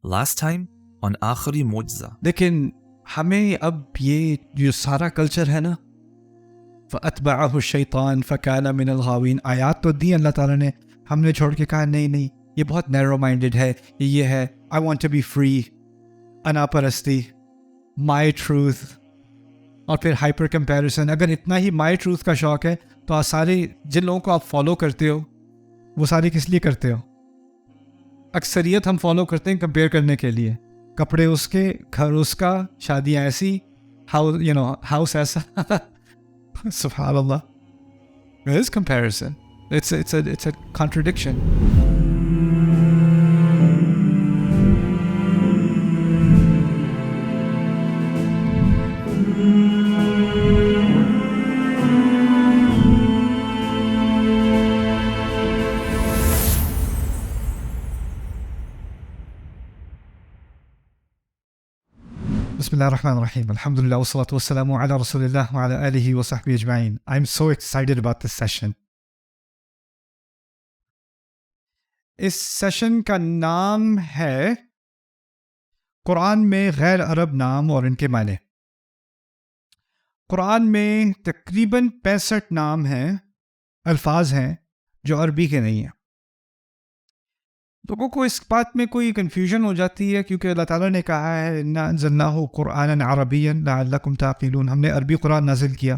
Last time on آخری معجزہ. لیکن ہمیں اب یہ جو سارا کلچر ہے نا فَأَتْبَعَهُ الشَّيْطَانُ فَكَانَ مِنَ الْغَاوِينَ، آیات تو دی اللہ تعالیٰ نے، ہم نے چھوڑ کے کہا نہیں یہ بہت نیرو مائنڈڈ ہے، یہ ہے I want to be free، انا پرستی، مائی ٹروتھ، اور پھر ہائپر کمپیریزن. اگر اتنا ہی مائی ٹروتھ کا شوق ہے تو آپ سارے جن لوگوں کو آپ فالو کرتے ہو وہ سارے کس لیے کرتے ہو؟ اکثریت ہم فالو کرتے ہیں کمپیئر کرنے کے لیے، کپڑے اس کے، گھر اس کا، شادیاں ایسی، ہاؤس ایسا. سبحان اللہ. It is comparison. It's a contradiction. بسم اللہ الرحمن الرحیم، الحمد للہ والصلاة والسلام علی رسول اللہ وعلی آلہ وصحبہ اجمعین. I am so excited about this session. اس سیشن کا نام ہے قرآن میں غیر عرب نام اور ان کے معنی. قرآن میں تقریباً 65 نام ہیں، الفاظ ہیں جو عربی کے نہیں ہیں. لوگوں کو اس بات میں کوئی کنفیوژن ہو جاتی ہے کیونکہ اللہ تعالیٰ نے کہا ہے اِنَّا أَنزَلْنَاهُ قُرْآنًا عَرَبِيًّا لَعَلَّكُمْ تَعْقِلُونَ، ہم نے عربی قرآن نازل کیا.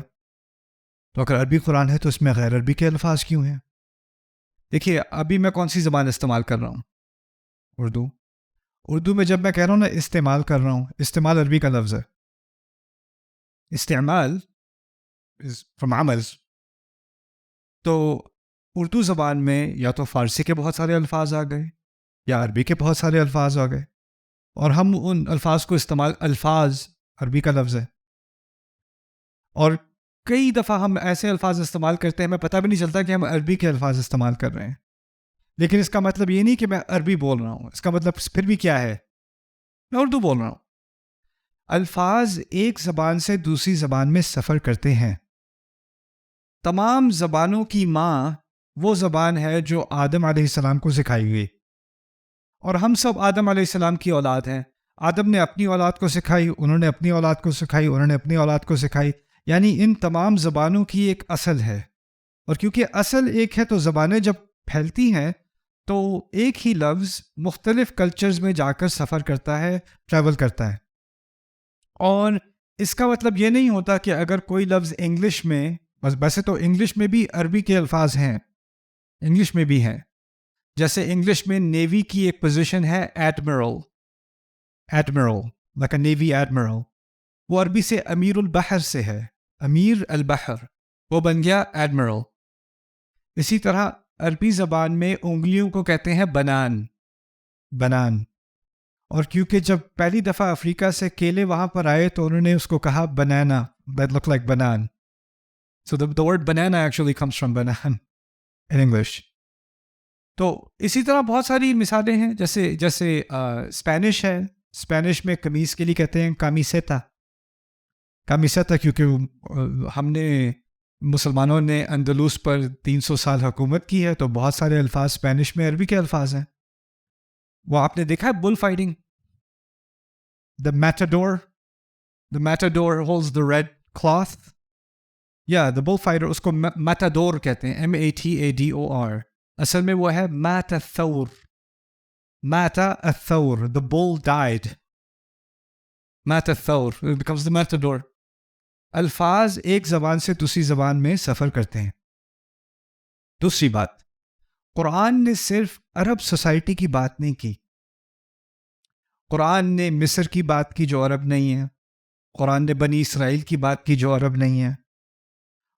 تو اگر عربی قرآن ہے تو اس میں غیر عربی کے الفاظ کیوں ہیں؟ دیکھیے ابھی میں کون سی زبان استعمال کر رہا ہوں؟ اردو میں جب میں کہہ رہا ہوں نا استعمال کر رہا ہوں، استعمال عربی کا لفظ ہے. استعمال is from عمل. تو اردو زبان میں یا تو فارسی کے بہت سارے الفاظ آ گئے یا عربی کے بہت سارے الفاظ آ گئے، اور ہم ان الفاظ کو استعمال، الفاظ عربی کا لفظ ہے، اور کئی دفعہ ہم ایسے الفاظ استعمال کرتے ہیں ہمیں پتہ بھی نہیں چلتا کہ ہم عربی کے الفاظ استعمال کر رہے ہیں. لیکن اس کا مطلب یہ نہیں کہ میں عربی بول رہا ہوں، اس کا مطلب پھر بھی کیا ہے؟ میں اردو بول رہا ہوں. الفاظ ایک زبان سے دوسری زبان میں سفر کرتے ہیں. تمام زبانوں کی ماں وہ زبان ہے جو آدم علیہ السلام کو سکھائی گئی، اور ہم سب آدم علیہ السلام کی اولاد ہیں. آدم نے اپنی اولاد کو سکھائی، انہوں نے اپنی اولاد کو سکھائی، انہوں نے اپنی اولاد کو سکھائی. یعنی ان تمام زبانوں کی ایک اصل ہے، اور کیونکہ اصل ایک ہے تو زبانیں جب پھیلتی ہیں تو ایک ہی لفظ مختلف کلچرز میں جا کر سفر کرتا ہے، ٹریول کرتا ہے. اور اس کا مطلب یہ نہیں ہوتا کہ اگر کوئی لفظ انگلش میں، ویسے تو انگلش میں بھی عربی کے الفاظ ہیں، انگلش میں بھی ہیں. جیسے انگلش میں نیوی کی ایک پوزیشن ہے admiral, like a navy admiral, وہ عربی سے امیر البحر سے ہے، امیر البحر، وہ بن گیا ایڈمرل. اسی طرح عربی زبان میں انگلیوں کو کہتے ہیں بنان. اور کیونکہ جب پہلی دفعہ افریقہ سے کیلے وہاں پر آئے تو انہوں نے اس کو کہا بنانا، that look like banana. So the word banana actually comes from banana in English. تو اسی طرح بہت ساری مثالیں ہیں، جیسے اسپینش ہے. اسپینش میں قمیص کے لیے کہتے ہیں کامیسیتا، کیونکہ ہم نے مسلمانوں نے اندلس پر 300 سال حکومت کی ہے تو بہت سارے الفاظ اسپینش میں عربی کے الفاظ ہیں. وہ آپ نے دیکھا ہے bullfighting, the matador holds the red cloth. the bullfighter، اس کو matador کہتے ہیں، MATADOR. اصل میں وہ ہے مات الثور، the bull died، مات الثور، it becomes the matador. الفاظ ایک زبان سے دوسری زبان میں سفر کرتے ہیں. دوسری بات، قرآن نے صرف عرب سوسائٹی کی بات نہیں کی. قرآن نے مصر کی بات کی جو عرب نہیں ہے، قرآن نے بنی اسرائیل کی بات کی جو عرب نہیں ہے،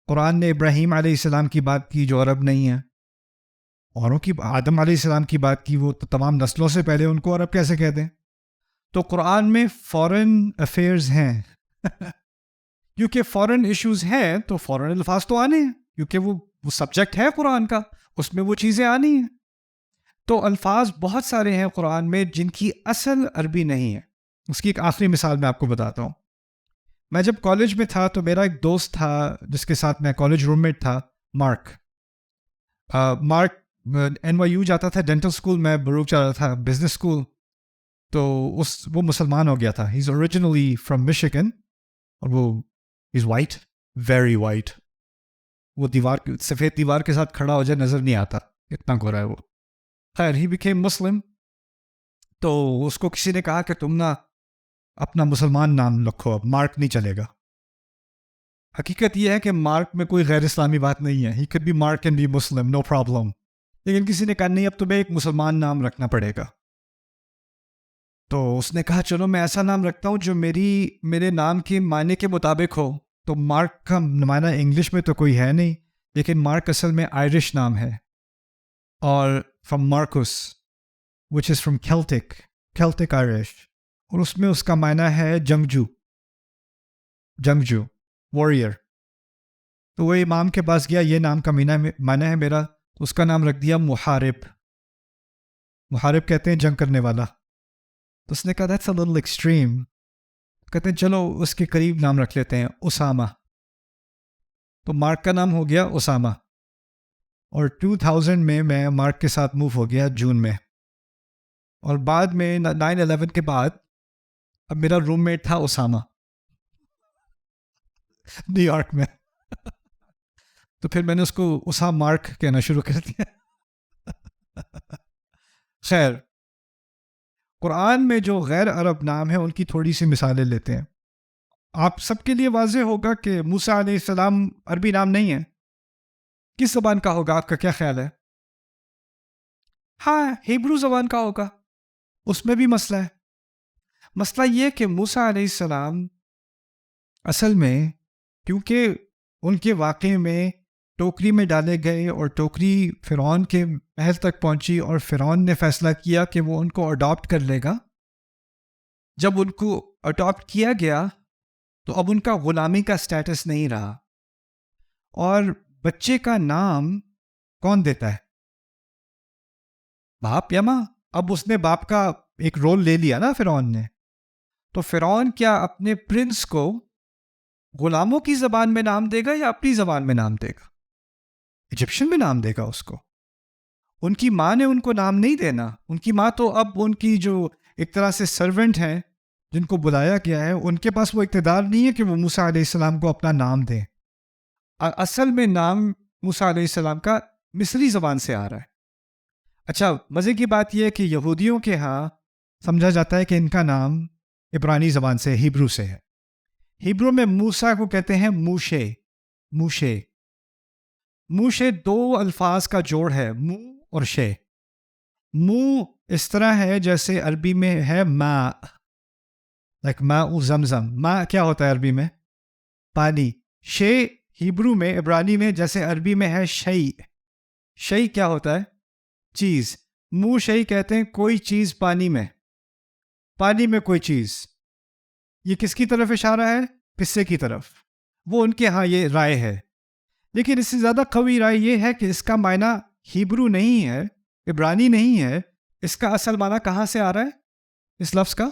قرآن نے ابراہیم علیہ السلام کی بات کی جو عرب نہیں ہے، اوروں کی آدم علیہ السلام کی بات کی، وہ تو تمام نسلوں سے پہلے، ان کو عرب کیسے کہتے ہیں؟ تو قرآن میں فورن افیئرز ہیں کیونکہ فورن ایشوز ہیں تو فورن الفاظ تو آنے ہیں، کیونکہ وہ سبجیکٹ ہے قرآن کا، اس میں وہ چیزیں آنی ہیں. تو الفاظ بہت سارے ہیں قرآن میں جن کی اصل عربی نہیں ہے. اس کی ایک آخری مثال میں آپ کو بتاتا ہوں. میں جب کالج میں تھا تو میرا ایک دوست تھا جس کے ساتھ میں کالج روم میٹ تھا، مارک. NYU جاتا تھا ڈینٹل اسکول، میں بروک جا رہا تھا بزنس اسکول. تو وہ مسلمان ہو گیا تھا. ہی از اوریجنلی فرام مشیگن اور وہ از وائٹ, ویری وائٹ. وہ سفید دیوار کے ساتھ کھڑا ہو جائے نظر نہیں آتا, اتنا گورا ہے وہ. خیر, ہی بیکیم مسلم. تو اس کو کسی نے کہا کہ تم نا اپنا مسلمان نام رکھو, اب مارک نہیں چلے گا. حقیقت یہ ہے کہ مارک میں کوئی غیر اسلامی بات نہیں ہے. He could be Mark and be Muslim, no problem. لیکن کسی نے کہا نہیں, اب تمہیں ایک مسلمان نام رکھنا پڑے گا. تو اس نے کہا چلو میں ایسا نام رکھتا ہوں جو میرے نام کے معنی کے مطابق ہو. تو مارک کا معنی انگلش میں تو کوئی ہے نہیں, لیکن مارک اصل میں آئرش نام ہے, اور from marks which is from Celtic Irish, اور اس میں اس کا معنی ہے جنگجو, واریر. تو وہ امام کے پاس گیا, یہ نام کا معنی ہے میرا, تو اس کا نام رکھ دیا محارب. محارب کہتے ہیں جنگ کرنے والا. تو اس نے کہا دیٹس اے لٹل ایکسٹریم. کہتے ہیں چلو اس کے قریب نام رکھ لیتے ہیں, اسامہ. تو مارک کا نام ہو گیا اسامہ. اور 2000 میں مارک کے ساتھ موو ہو گیا جون میں. اور بعد میں 9/11 کے بعد اب میرا روم میٹ تھا اسامہ نیو یارک میں. تو پھر میں نے اس کو اسام مارک کہنا شروع کر دیا. خیر, قرآن میں جو غیر عرب نام ہیں ان کی تھوڑی سی مثالیں لیتے ہیں. آپ سب کے لیے واضح ہوگا کہ موسیٰ علیہ السلام عربی نام نہیں ہے. کس زبان کا ہوگا, آپ کا کیا خیال ہے؟ ہاں, ہیبرو زبان کا ہوگا. اس میں بھی مسئلہ ہے. مسئلہ یہ کہ موسیٰ علیہ السلام اصل میں کیونکہ ان کے واقعے میں ٹوکری میں ڈالے گئے اور ٹوکری فرعون کے محل تک پہنچی اور فرعون نے فیصلہ کیا کہ وہ ان کو اڈاپٹ کر لے گا. جب ان کو اڈاپٹ کیا گیا تو اب ان کا غلامی کا سٹیٹس نہیں رہا. اور بچے کا نام کون دیتا ہے؟ باپ یا ماں. اب اس نے باپ کا ایک رول لے لیا نا فرعون نے. تو فرعون کیا اپنے پرنس کو غلاموں کی زبان میں نام دے گا یا اپنی زبان میں نام دے گا؟ ایجپشن میں نام دے گا اس کو. ان کی ماں نے ان کو نام نہیں دینا. ان کی ماں تو اب ان کی جو ایک طرح سے سرونٹ ہیں جن کو بلایا گیا ہے, ان کے پاس وہ اقتدار نہیں ہے کہ وہ موسیٰ علیہ السلام کو اپنا نام دیں. اصل میں نام موسیٰ علیہ السلام کا مصری زبان سے آ رہا ہے. اچھا, مزے کی بات یہ ہے کہ یہودیوں کے ہاں سمجھا جاتا ہے کہ ان کا نام عبرانی زبان سے, ہیبرو سے ہے. ہیبرو میں موسیٰ کو کہتے ہیں موشے. موشے دو الفاظ کا جوڑ ہے, منہ اور شے. منہ اس طرح ہے جیسے عربی میں ہے ماء, لائک ماء زمزم. ماء کیا ہوتا ہے عربی میں؟ پانی. شے ہیبرو میں, عبرانی میں جیسے عربی میں ہے شیء. شیء کیا ہوتا ہے؟ چیز. منہ شیء کہتے ہیں کوئی چیز پانی میں کوئی چیز. یہ کس کی طرف اشارہ ہے؟ قصے کی طرف. وہ ان کے ہاں یہ رائے ہے. لیکن اس سے زیادہ قوی رائے یہ ہے کہ اس کا معنی ہیبرو نہیں ہے, عبرانی نہیں ہے. اس کا اصل معنی کہاں سے آ رہا ہے اس لفظ کا؟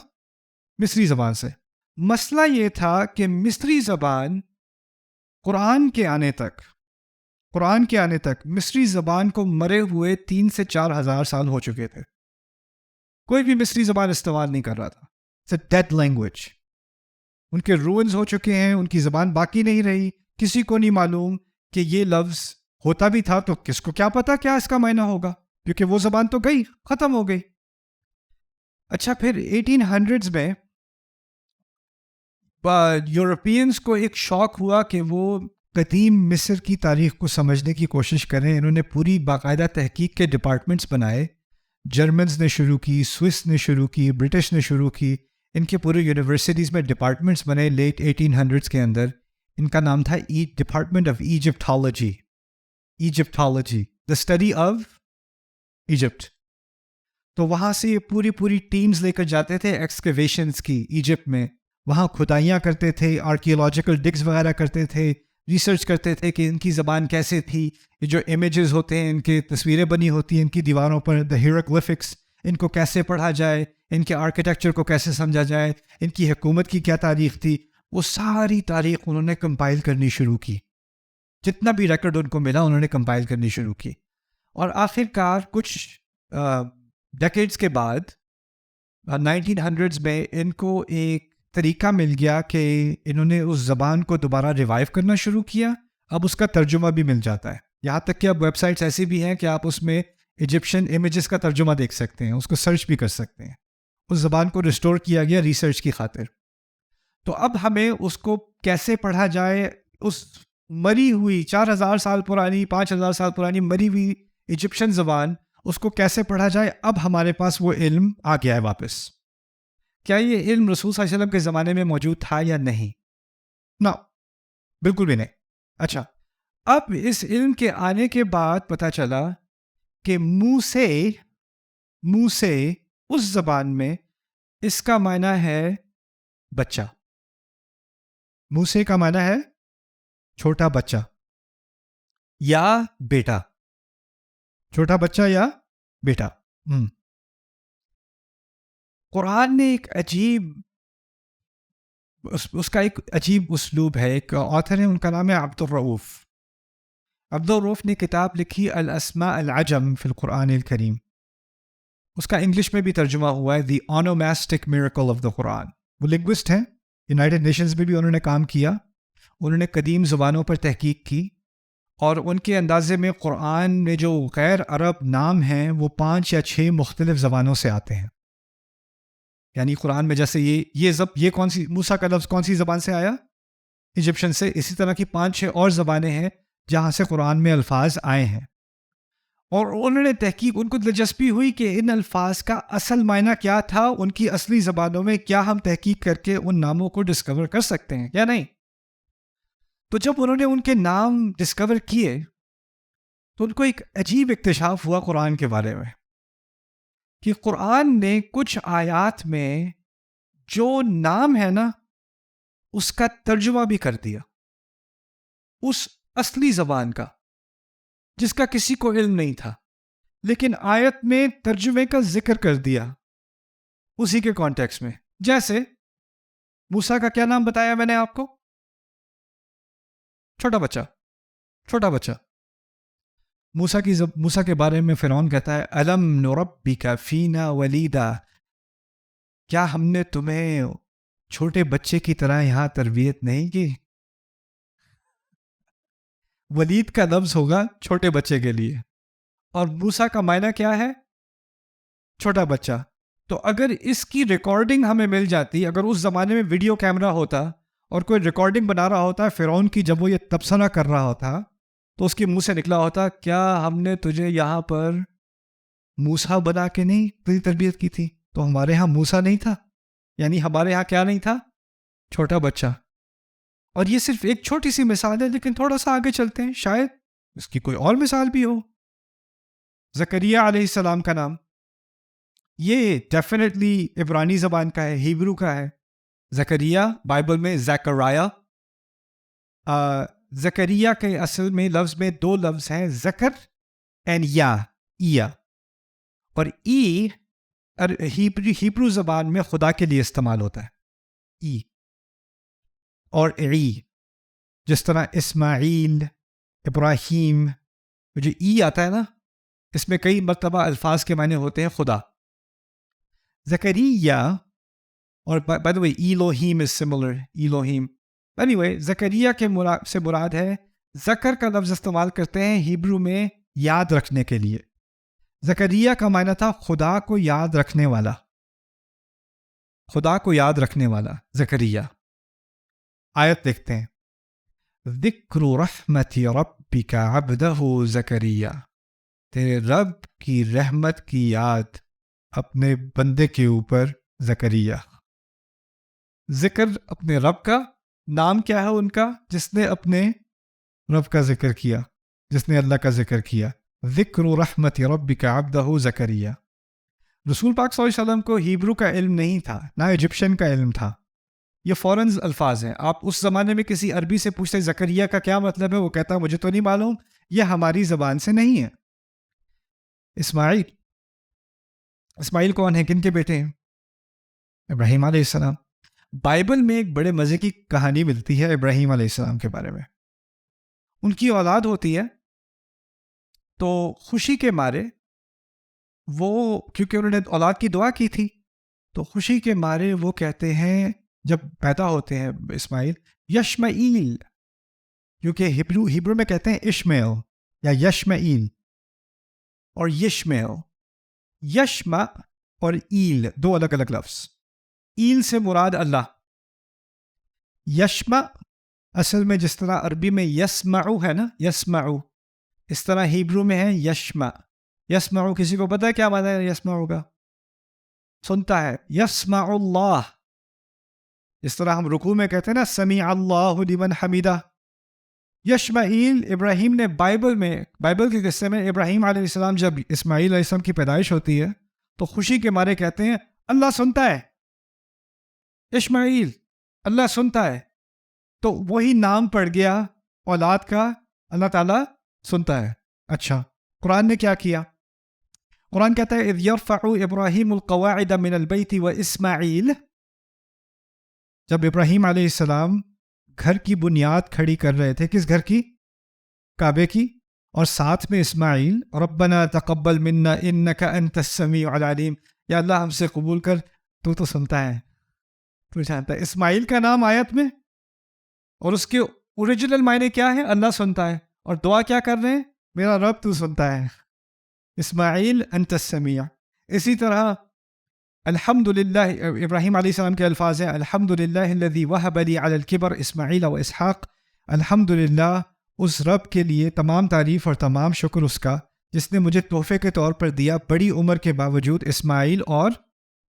مصری زبان سے. مسئلہ یہ تھا کہ مصری زبان قرآن کے آنے تک مصری زبان کو مرے ہوئے 3 سے 4 ہزار سال ہو چکے تھے. کوئی بھی مصری زبان استعمال نہیں کر رہا تھا. It's a dead language. ان کے روئنز ہو چکے ہیں, ان کی زبان باقی نہیں رہی. کسی کو نہیں معلوم کہ یہ لفظ ہوتا بھی تھا تو کس کو کیا پتا کیا اس کا معنی ہوگا, کیونکہ وہ زبان تو گئی, ختم ہو گئی. اچھا, پھر 1800s میں یورپینز کو ایک شوق ہوا کہ وہ قدیم مصر کی تاریخ کو سمجھنے کی کوشش کریں. انہوں نے پوری باقاعدہ تحقیق کے ڈپارٹمنٹس بنائے. جرمنز نے شروع کی, سوئس نے شروع کی, برٹش نے شروع کی. ان کے پورے یونیورسٹیز میں ڈپارٹمنٹس بنے لیٹ 1800s کے اندر. ان کا نام تھا department of Egyptology, the study of Egypt. تو وہاں سے یہ پوری ٹیمز لے کر جاتے تھے ایکسکیویشنز کی ایجپٹ میں. وہاں کھدائیاں کرتے تھے, آرکیولوجیکل ڈگز وغیرہ کرتے تھے, ریسرچ کرتے تھے کہ ان کی زبان کیسے تھی. یہ جو امیجز ہوتے ہیں, ان کی تصویریں بنی ہوتی ہیں ان کی دیواروں پر, دا ہیروگلفکس, ان کو کیسے پڑھا جائے, ان کے آرکیٹیکچر کو کیسے سمجھا جائے, ان کی حکومت کی کیا تاریخ تھی. وہ ساری تاریخ انہوں نے کمپائل کرنی شروع کی. جتنا بھی ریکارڈ ان کو ملا انہوں نے کمپائل کرنی شروع کی. اور آخر کار کچھ ڈیکیڈز کے بعد 1900s میں ان کو ایک طریقہ مل گیا کہ انہوں نے اس زبان کو دوبارہ ریوائیو کرنا شروع کیا. اب اس کا ترجمہ بھی مل جاتا ہے. یہاں تک کہ اب ویب سائٹس ایسی بھی ہیں کہ آپ اس میں ایجپشن امیجز کا ترجمہ دیکھ سکتے ہیں, اس کو سرچ بھی کر سکتے ہیں. اس زبان کو ریسٹور کیا گیا ریسرچ کی خاطر. تو اب ہمیں اس کو کیسے پڑھا جائے, اس مری ہوئی 4000 سال پرانی 5000 سال پرانی مری ہوئی ایجپشن زبان, اس کو کیسے پڑھا جائے, اب ہمارے پاس وہ علم آ گیا ہے واپس. کیا یہ علم رسول صلی اللہ علیہ وسلم کے زمانے میں موجود تھا یا نہیں؟ نہ, بالکل بھی نہیں. اچھا, اب اس علم کے آنے کے بعد پتہ چلا کہ منہ سے اس زبان میں اس کا معنی ہے بچہ. منہ سے کا معنی ہے چھوٹا بچہ یا بیٹا, چھوٹا بچہ یا بیٹا. قرآن نے ایک عجیب اس کا ایک عجیب اسلوب ہے. ایک آتھر ہے, ان کا نام ہے عبدالرؤوف. عبدالرؤوف نے کتاب لکھی الاسماء العجم فی القرآن الکریم. اس کا انگلش میں بھی ترجمہ ہوا ہے دی اونوماسٹک میریکل آف دا قرآن. وہ لنگوسٹ ہیں, یونائٹڈ نیشنز میں بھی انہوں نے کام کیا. انہوں نے قدیم زبانوں پر تحقیق کی اور ان کے اندازے میں قرآن میں جو غیر عرب نام ہیں وہ 5 یا 6 مختلف زبانوں سے آتے ہیں. یعنی قرآن میں جیسے یہ کون سی موسیٰ کا لفظ کون سی زبان سے آیا؟ ایجپشن سے. اسی طرح کی 5-6 اور زبانیں ہیں جہاں سے قرآن میں الفاظ آئے ہیں. اور انہوں نے تحقیق, ان کو دلچسپی ہوئی کہ ان الفاظ کا اصل معنی کیا تھا ان کی اصلی زبانوں میں, کیا ہم تحقیق کر کے ان ناموں کو ڈسکور کر سکتے ہیں یا نہیں. تو جب انہوں نے ان کے نام ڈسکور کیے تو ان کو ایک عجیب اکتشاف ہوا قرآن کے بارے میں کہ قرآن نے کچھ آیات میں جو نام ہے نا اس کا ترجمہ بھی کر دیا اس اصلی زبان کا جس کا کسی کو علم نہیں تھا, لیکن آیت میں ترجمے کا ذکر کر دیا اسی کے کانٹیکس میں. جیسے موسیٰ کا کیا نام بتایا میں نے آپ کو؟ چھوٹا بچہ. موسیٰ کے بارے میں فرعون کہتا ہے الم نربک فینا ولیدا, کیا ہم نے تمہیں چھوٹے بچے کی طرح یہاں تربیت نہیں کی؟ ولید کا لفظ ہوگا چھوٹے بچے کے لیے, اور موسیٰ کا معنی کیا ہے؟ چھوٹا بچہ. تو اگر اس کی ریکارڈنگ ہمیں مل جاتی, اگر اس زمانے میں ویڈیو کیمرہ ہوتا اور کوئی ریکارڈنگ بنا رہا ہوتا فرعون کی جب وہ یہ تبصرہ کر رہا ہوتا, تو اس کے منہ سے نکلا ہوتا کیا ہم نے تجھے یہاں پر موسیٰ بنا کے نہیں تیری تربیت کی تھی؟ تو ہمارے ہاں موسیٰ نہیں تھا, یعنی ہمارے ہاں کیا نہیں تھا؟ چھوٹا بچہ. اور یہ صرف ایک چھوٹی سی مثال ہے, لیکن تھوڑا سا آگے چلتے ہیں, شاید اس کی کوئی اور مثال بھی ہو. زکریا علیہ السلام کا نام, یہ ڈیفینیٹلی عبرانی زبان کا ہے, ہیبرو کا ہے. زکریا بائبل میں زکریا. زکریا کے اصل میں لفظ میں 2 لفظ ہیں, زکر اینڈ یا, اور ای ہیبرو زبان میں خدا کے لیے استعمال ہوتا ہے, ای اور عی. جس طرح اسماعیل, ابراہیم, جو ای آتا ہے نا اس میں کئی مرتبہ الفاظ کے معنی ہوتے ہیں خدا. زکریا, اور by the way ایلوہیم is similar, ایلوہیم. anyway زکریا کے سے مراد ہے, ذکر کا لفظ استعمال کرتے ہیں ہیبرو میں یاد رکھنے کے لیے. زکریا کا معنی تھا خدا کو یاد رکھنے والا, خدا کو یاد رکھنے والا زکریا. آیت دیکھتے ہیں, ذکر رحمت ربک عبدہ زکریا, تیرے رب کی رحمت کی یاد اپنے بندے کے اوپر زکریا. ذکر اپنے رب کا, نام کیا ہے ان کا جس نے اپنے رب کا ذکر کیا, جس نے اللہ کا ذکر کیا. ذکر رحمت ربک عبدہ زکریا. رسول پاک صلی اللہ علیہ وسلم کو ہیبرو کا علم نہیں تھا, نہ ایجپشن کا علم تھا. یہ فورن الفاظ ہیں. آپ اس زمانے میں کسی عربی سے پوچھتے زکریا کا کیا مطلب ہے, وہ کہتا مجھے تو نہیں معلوم, یہ ہماری زبان سے نہیں ہے. اسماعیل کون ہے, کن کے بیٹے ہیں؟ ابراہیم علیہ السلام. بائبل میں ایک بڑے مزے کی کہانی ملتی ہے ابراہیم علیہ السلام کے بارے میں. ان کی اولاد ہوتی ہے تو خوشی کے مارے وہ, کیونکہ انہوں نے اولاد کی دعا کی تھی, تو خوشی کے مارے وہ کہتے ہیں جب پیدا ہوتے ہیں اسماعیل یشمعیل، کیونکہ ہبرو میں کہتے ہیں اشمعیل یا یشمعیل اور یشمعیل. یشمع اور ایل دو الگ الگ لفظ. ایل سے مراد اللہ. یشمع اصل میں جس طرح عربی میں یسمعو ہے نا، یسمعو، اس طرح ہیبرو میں ہے یشمع. یسمعو کسی کو پتہ ہے کیا معنی ہے یسمعو کا؟ سنتا ہے. یسمع اللہ، اس طرح ہم رکوع میں کہتے ہیں نا سمیع اللہ لمن حمیدہ. یشمعیل ابراہیم نے بائبل کے قصے میں ابراہیم علیہ السلام جب اسماعیل علیہ السلام کی پیدائش ہوتی ہے تو خوشی کے مارے کہتے ہیں اللہ سنتا ہے، اسماعیل اللہ سنتا ہے. تو وہی نام پڑ گیا اولاد کا، اللہ تعالیٰ سنتا ہے. اچھا قرآن نے کیا کیا؟ قرآن کہتا ہے اذ یرفع ابراہیم القواعد من البیت واسماعیل، جب ابراہیم علیہ السلام گھر کی بنیاد کھڑی کر رہے تھے. کس گھر کی؟ کعبے کی. اور ساتھ میں اسماعیل ربنا تقبل منا انک انت السمیع العلیم، یا اللہ ہم سے قبول کر، تو سنتا ہے، تو جانتا ہے. اسماعیل کا نام آیت میں، اور اس کے اوریجنل معنی کیا ہے؟ اللہ سنتا ہے. اور دعا کیا کر رہے ہیں؟ میرا رب تو سنتا ہے. اسماعیل انت السمیع. اسی طرح الحمدللہ، ابراہیم علیہ السلام کے الفاظ ہیں الحمدللہ الذی وہب لی علی الکبر اسماعیل و اسحاق. الحمدللہ، اس رب کے لیے تمام تعریف اور تمام شکر اس کا جس نے مجھے تحفے کے طور پر دیا بڑی عمر کے باوجود اسماعیل اور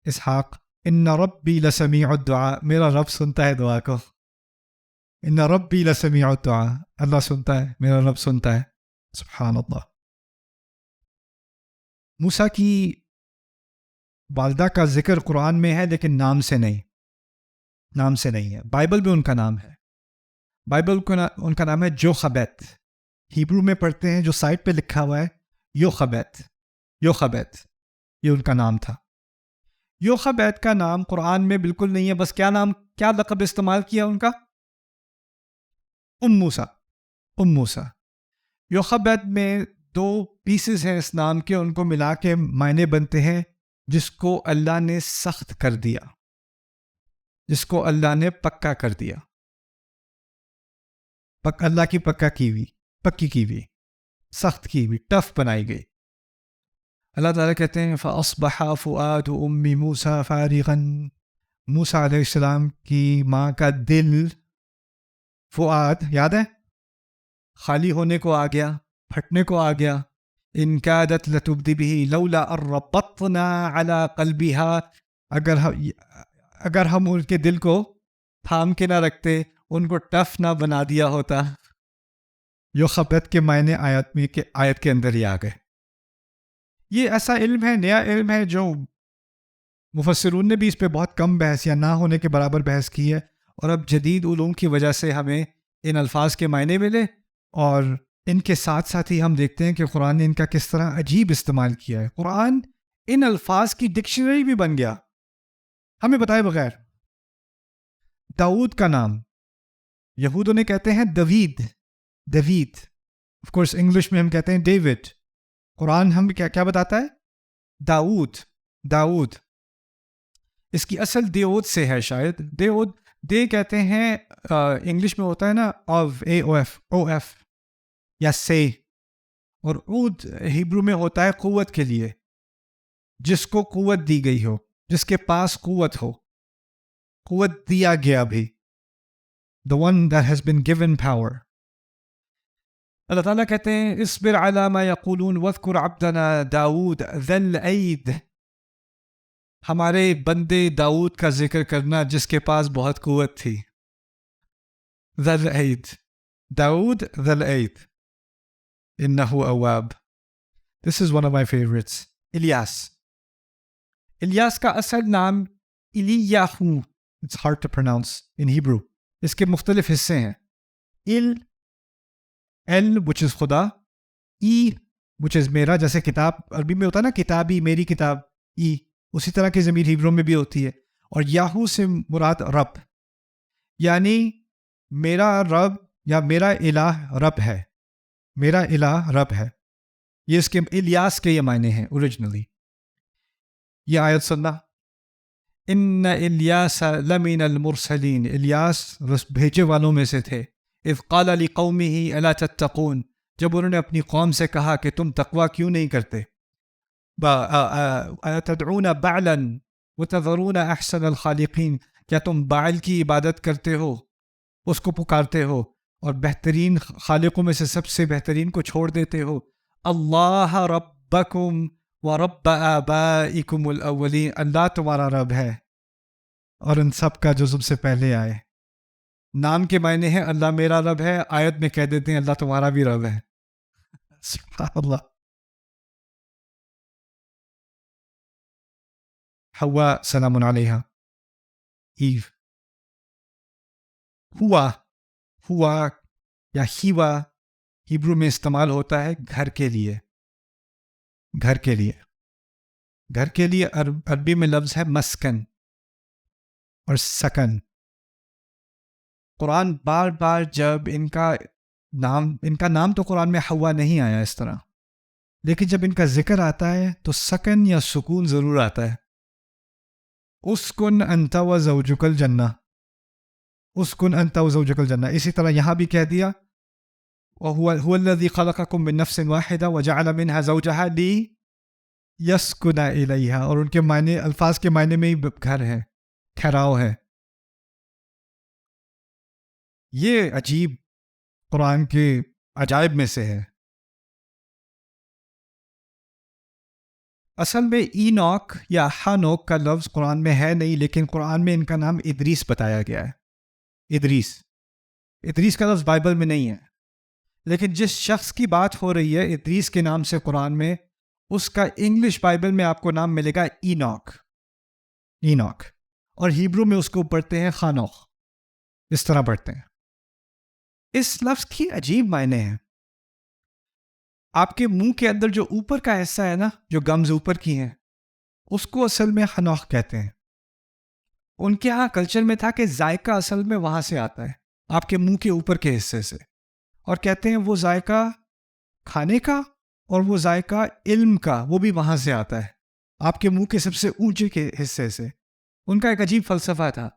اسحاق. ان ربی لسمیع الدعاء، میرا رب سنتا ہے دعا کو. ان ربی لسمیع الدعاء، اللہ سنتا ہے، میرا رب سنتا ہے. سبحان اللہ. موسیٰ کی والدہ کا ذکر قرآن میں ہے لیکن نام سے نہیں ہے. بائبل میں ان کا نام ہے. بائبل ان کا نام ہے جوخبت. ہیبرو میں پڑھتے ہیں جو سائٹ پہ لکھا ہوا ہے یوخبت، یہ ان کا نام تھا. یوخبت کا نام قرآن میں بالکل نہیں ہے. بس کیا لقب استعمال کیا ان کا؟ موسیٰ. یوخبت میں دو پیسز ہیں اس نام کے، ان کو ملا کے معنی بنتے ہیں جس کو اللہ نے سخت کر دیا، جس کو اللہ نے پکا کر دیا. اللہ کی پکی کی ہوئی، سخت کی ہوئی، ٹف بنائی گئی. اللہ تعالیٰ کہتے ہیں فَأَصْبَحَ فُؤَادُ أُمِّ مُوسَىٰ فَارِغًا. موسیٰ علیہ السلام کی ماں کا دل، فؤاد یاد ہے، خالی ہونے کو آ گیا، پھٹنے کو آ گیا. ان کادت لتبدی بہ لولا ان ربطنا علی قلبہا، اگر ہم ان کے دل کو تھام کے نہ رکھتے، ان کو ٹف نہ بنا دیا ہوتا. یوخبت کے معنی آیت کے اندر ہی آ گئے. یہ ایسا علم ہے، نیا علم ہے، جو مفسرون نے بھی اس پہ بہت کم بحث یا نہ ہونے کے برابر بحث کی ہے. اور اب جدید علوم کی وجہ سے ہمیں ان الفاظ کے معنی ملے، اور ان کے ساتھ ساتھ ہی ہم دیکھتے ہیں کہ قرآن نے ان کا کس طرح عجیب استعمال کیا ہے. قرآن ان الفاظ کی ڈکشنری بھی بن گیا ہمیں بتائے بغیر. داؤد کا نام یہود انہیں کہتے ہیں دوید، آف کورس انگلش میں ہم کہتے ہیں ڈیوڈ. قرآن ہم کیا بتاتا ہے؟ داؤد. اس کی اصل دیود سے ہے شاید. دے کہتے ہیں انگلش میں ہوتا ہے نا او ایف یا سے، اور عود ہیبرو میں ہوتا ہے قوت کے لیے، جس کو قوت دی گئی ہو، جس کے پاس قوت ہو، قوت دیا گیا بھی. the one that has been given power. اللہ تعالیٰ کہتے ہیں اصبر علی ما یقولون واذکر عبدنا داود ذی الایڈ. ہمارے بندے داؤد کا ذکر کرنا جس کے پاس بہت قوت تھی. ذی الایڈ، داؤد ذی الایڈ، انہ اواب. This is one of my favorites. Ilyas کا اصل نام الیاہو. It's hard to pronounce in Hebrew. اس کے مختلف حصے ہیں. ال which is خدا، ای which is میرا، جیسے کتاب عربی میں ہوتا ہے نا کتابی، میری کتاب، ای اسی طرح کی ضمیر ہیبرو میں بھی ہوتی ہے. اور یاہو سے مراد رب، یعنی میرا رب یا میرا الہ رب ہے، میرا الہ رب ہے. یہ اس کے الیاس کے یہ معنی ہیں اوریجنلی. یہ آیت سننا ان الیاس لمن المرسلین، الیاس بھیجے والوں میں سے تھے. اذ قال لقومه الا تتقون، جب انہوں نے اپنی قوم سے کہا کہ تم تقوی کیوں نہیں کرتے. تدعون بعلا وتذرون احسن الخالقین، کیا تم بعل کی عبادت کرتے ہو، اس کو پکارتے ہو، اور بہترین خالقوں میں سے سب سے بہترین کو چھوڑ دیتے ہو. اللہ ربکم ورب آبائکم الاولین، اللہ تمہارا رب ہے اور ان سب کا جو تم سے پہلے آئے. نام کے معنی ہے اللہ میرا رب ہے، آیت میں کہہ دیتے ہیں اللہ تمہارا بھی رب ہے. سبحان اللہ. حوا سلام علیہا، ایو. ہوا یا ہیوا ہیبرو میں استعمال ہوتا ہے گھر کے لیے. گھر کے لیے، گھر کے لیے عربی میں لفظ ہے مسکن اور سکن. قرآن بار بار جب ان کا نام تو قرآن میں حوا نہیں آیا اس طرح، لیکن جب ان کا ذکر آتا ہے تو سکن یا سکون ضرور آتا ہے. اسکن انت و زوجک الجنہ، اسکن انت و زوجک الجنہ. اسی طرح یہاں بھی کہہ دیا وَهُوَ الَّذِي خَلَقَكُم مِّن نَّفْسٍ وَاحِدَةٍ وَجَعَلَ مِنْهَا زَوْجَهَا لِيَسْكُنَ إِلَيْهَا، اور ان کے معنی الفاظ کے معنی میں ہی گھر ہے، ٹھہراؤ ہے. یہ عجیب قرآن کے عجائب میں سے ہے. اصل میں اینوک یا ہانوک کا لفظ قرآن میں ہے نہیں، لیکن قرآن میں ان کا نام ادریس بتایا گیا ہے. ادریس کا لفظ بائبل میں نہیں ہے، لیکن جس شخص کی بات ہو رہی ہے ادریس کے نام سے قرآن میں، اس کا انگلش بائبل میں آپ کو نام ملے گا اینوک، اور ہیبرو میں اس کو پڑھتے ہیں خانوخ. اس طرح پڑھتے ہیں. اس لفظ کی عجیب معنی ہے. آپ کے منہ کے اندر جو اوپر کا حصہ ہے نا، جو گمز اوپر کی ہیں، اس کو اصل میں خنوخ کہتے ہیں. ان کے ہاں کلچر میں تھا کہ ذائقہ اصل میں وہاں سے آتا ہے، آپ کے منہ کے اوپر کے حصے سے، اور کہتے ہیں وہ ذائقہ کھانے کا اور وہ ذائقہ علم کا وہ بھی وہاں سے آتا ہے، آپ کے منہ کے سب سے اونچے کے حصے سے. ان کا ایک عجیب فلسفہ تھا.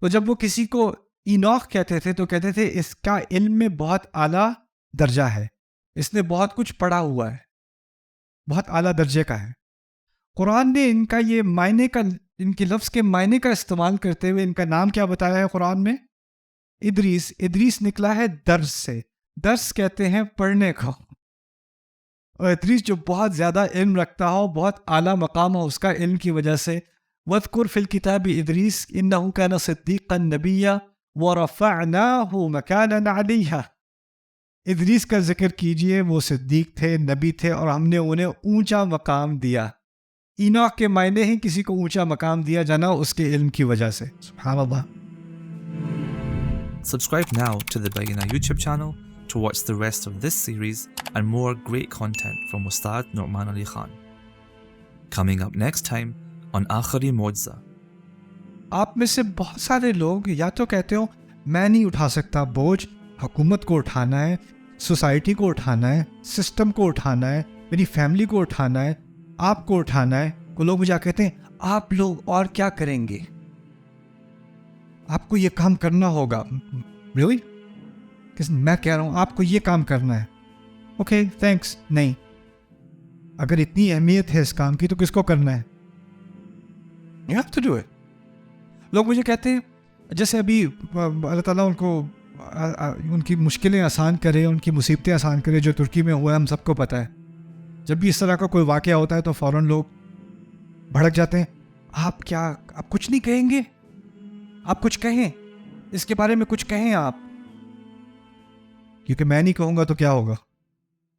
تو جب وہ کسی کو اینوخ کہتے تھے تو کہتے تھے اس کا علم میں بہت اعلیٰ درجہ ہے، اس نے بہت کچھ پڑھا ہوا ہے، بہت اعلیٰ درجے کا ہے. قرآن نے ان کا یہ معنی کا، ان کے لفظ کے معنی کا استعمال کرتے ہوئے ان کا نام کیا بتایا ہے قرآن میں؟ ادریس. ادریس نکلا ہے درس سے. درس کہتے ہیں پڑھنے کو، اور ادریس جو بہت زیادہ علم رکھتا ہو، بہت اعلیٰ مقام ہو اس کا علم کی وجہ سے. وَاذْكُرْ فِي الْكِتَابِ إِدْرِيسَ إِنَّهُ كَانَ صِدِّيقًا نَبِيًّا وَرَفَعْنَاهُ مَكَانًا عَلِيًّا. ادریس کا ذکر کیجئے، وہ صدیق تھے، نبی تھے، اور ہم نے انہیں اونچا مقام دیا. اینوک کے معنی ہی کسی کو اونچا مقام دیا جانا اس کے علم کی وجہ سے. سبحان اللہ. Subscribe now to the Bayyinah YouTube channel to watch the rest of this series and more great content from Ustad Nu'man Ali Khan. Coming up next time on Aakhari Mu'jiza. آپ میں سے بہت سارے لوگ یا تو کہتے ہو میں نہیں اٹھا سکتا بوجھ، حکومت کو اٹھانا ہے، سوسائٹی کو اٹھانا ہے، سسٹم کو اٹھانا ہے، میری فیملی کو اٹھانا ہے، آپ کو اٹھانا ہے. کو لوگ مجھے کہتے ہیں آپ لوگ اور کیا کریں گے، آپ کو یہ کام کرنا ہوگا. ریئلی؟ میں کہہ رہا ہوں آپ کو یہ کام کرنا ہے. Okay thanks. نہیں، اگر اتنی اہمیت ہے اس کام کی تو کس کو کرنا ہے؟ You have to do it. لوگ مجھے کہتے ہیں جیسے ابھی اللہ تعالیٰ ان کو ان کی مشکلیں آسان کرے، ان کی مصیبتیں آسان کرے، جو ترکی میں ہوا ہے ہم سب کو پتہ ہے. جب بھی اس طرح کا کوئی واقعہ ہوتا ہے تو فوراً لوگ بھڑک جاتے ہیں. آپ کچھ نہیں کہیں گے؟ آپ کچھ کہیں، اس کے بارے میں کچھ کہیں آپ، کیونکہ میں نہیں کہوں گا تو کیا ہوگا.